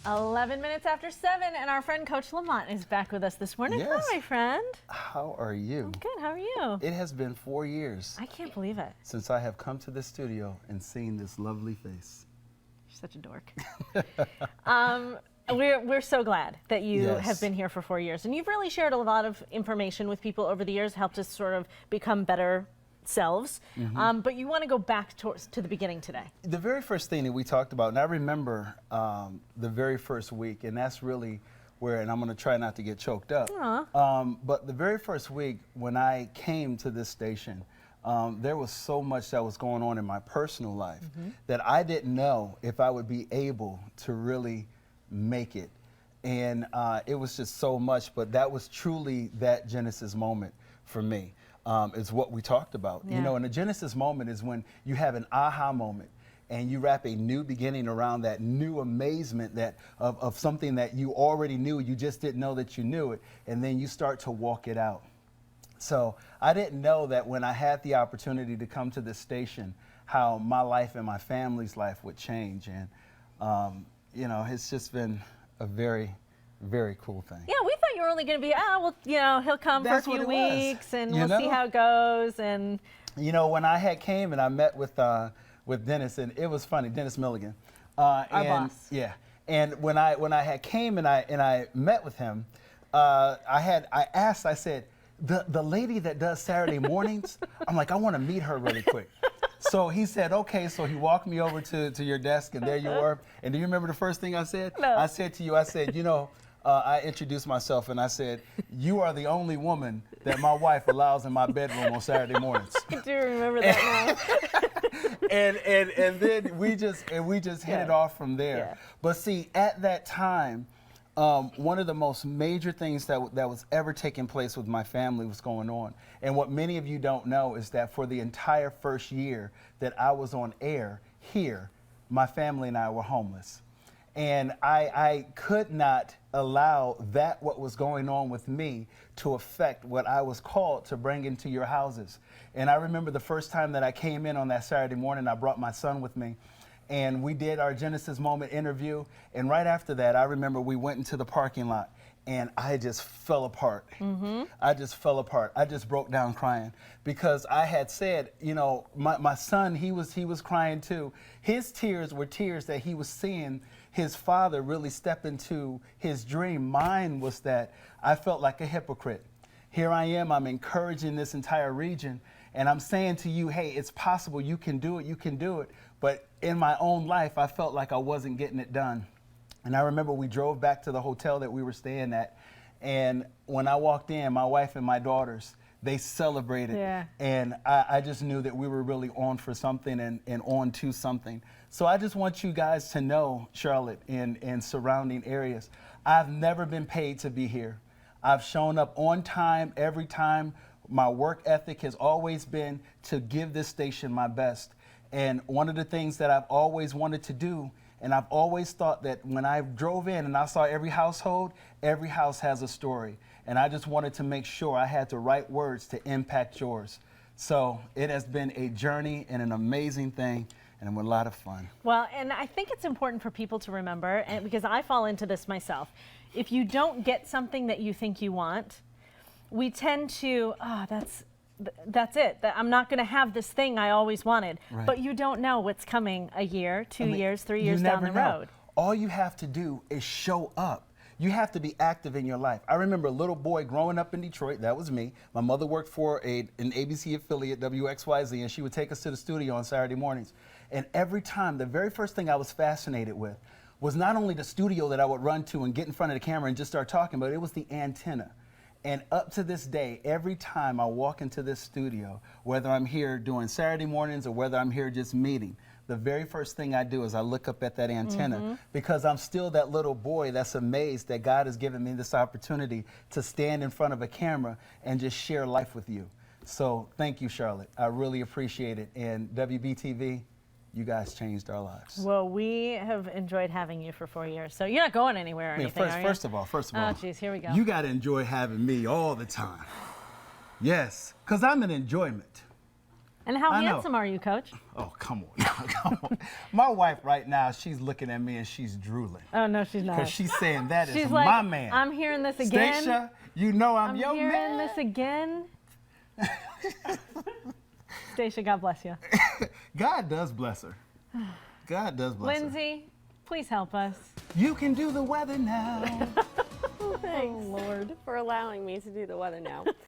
11 minutes after 7, and our friend Coach Lamont is back with us this morning. Yes. Hi, my friend. How are you? I'm good. How are you? It has been 4 years I can't believe it. since I have come to this studio and seen this lovely face. You're such a dork. We're so glad that you Yes. have been here for 4 years, and you've really shared a lot of information with people over the years, helped us sort of become better selves. But you want to go back to the beginning today. The very first thing that we talked about, and I remember the very first week, and that's really where, and I'm going to try not to get choked up, but the very first week when I came to this station, there was so much that was going on in my personal life that I didn't know if I would be able to really make it. And it was just so much, but that was truly that Genesis moment for me. Is what we talked about. Yeah. You know, and a Genesis moment is when you have an aha moment and you wrap a new beginning around that new amazement that of something that you already knew, you just didn't know that you knew it, and then you start to walk it out. So I didn't know that when I had the opportunity to come to this station, how my life and my family's life would change. And, you know, it's just been a very, very cool thing. Yeah, we thought you were only going to be, well, you know, he'll come That's for a what few it was. weeks, and You we'll see know? how it goes. And You know, when I had came and I met with Dennis, and it was funny, Dennis Milligan. Our and, boss. Yeah. And when I had came and I met with him, I asked, I said, the lady that does Saturday mornings, I'm like, I want to meet her really quick. So he said, okay. So he walked me over to your desk, and there you were. And do you remember the first thing I said? No. I said to you, I said, you know, I introduced myself and I said, you are the only woman that my wife allows in my bedroom on Saturday mornings. I do remember that now. and then we just hit it off from there. Yeah. But see, at that time, one of the most major things that was ever taking place with my family was going on. And what many of you don't know is that for the entire first year that I was on air here, my family and I were homeless. And I could not allow that what was going on with me to affect what I was called to bring into your houses. And I remember the first time that I came in on that Saturday morning, I brought my son with me. And we did our Genesis Moment interview. And right after that, I remember we went into the parking lot and I just fell apart. I just fell apart. I just broke down crying because I had said, you know, my son, he was crying too. His tears were tears that he was seeing his father really step into his dream. Mine was that I felt like a hypocrite. Here I am, I'm encouraging this entire region, and I'm saying to you, hey, it's possible, you can do it, you can do it. But in my own life, I felt like I wasn't getting it done. And I remember we drove back to the hotel that we were staying at, and when I walked in, my wife and my daughters, they celebrated. Yeah. And I just knew that we were really on for something and on to something. So I just want you guys to know, Charlotte and surrounding areas, I've never been paid to be here. I've shown up on time every time. My work ethic has always been to give this station my best. And one of the things that I've always wanted to do, and I've always thought that when I drove in and I saw every household, every house has a story. And I just wanted to make sure I had the right words to impact yours. So it has been a journey and an amazing thing, and a lot of fun. Well, and I think it's important for people to remember, and because I fall into this myself, if you don't get something that you think you want, we tend to, that's it. I'm not going to have this thing I always wanted. Right. But you don't know what's coming a year, 2 years, 3 years You down never the know. road. All you have to do is show up. You have to be active in your life. I remember a little boy growing up in Detroit. That was me. My mother worked for an ABC affiliate, WXYZ, and she would take us to the studio on Saturday mornings. And every time, the very first thing I was fascinated with was not only the studio that I would run to and get in front of the camera and just start talking, but it was the antenna. And up to this day, every time I walk into this studio, whether I'm here doing Saturday mornings or whether I'm here just meeting, the very first thing I do is I look up at that antenna because I'm still that little boy that's amazed that God has given me this opportunity to stand in front of a camera and just share life with you. So thank you, Charlotte. I really appreciate it. And WBTV, you guys changed our lives. Well, we have enjoyed having you for 4 years, so you're not going anywhere or anything, are you? First of all, Oh, geez, here we go. you got to enjoy having me all the time. Yes, because I'm an enjoyment. And how I know. handsome are you, Coach? Oh, come on. Come on. My wife right now, she's looking at me and she's drooling. Oh, no, she's not. Because she's saying, that is She's my like, man. I'm hearing this again. Stacia, you know I'm your hearing man. this again. Stacia, God bless you. God does bless her. God does bless her. Lindsay, please help us. You can do the weather now. Thanks Oh, Lord. for allowing me to do the weather now.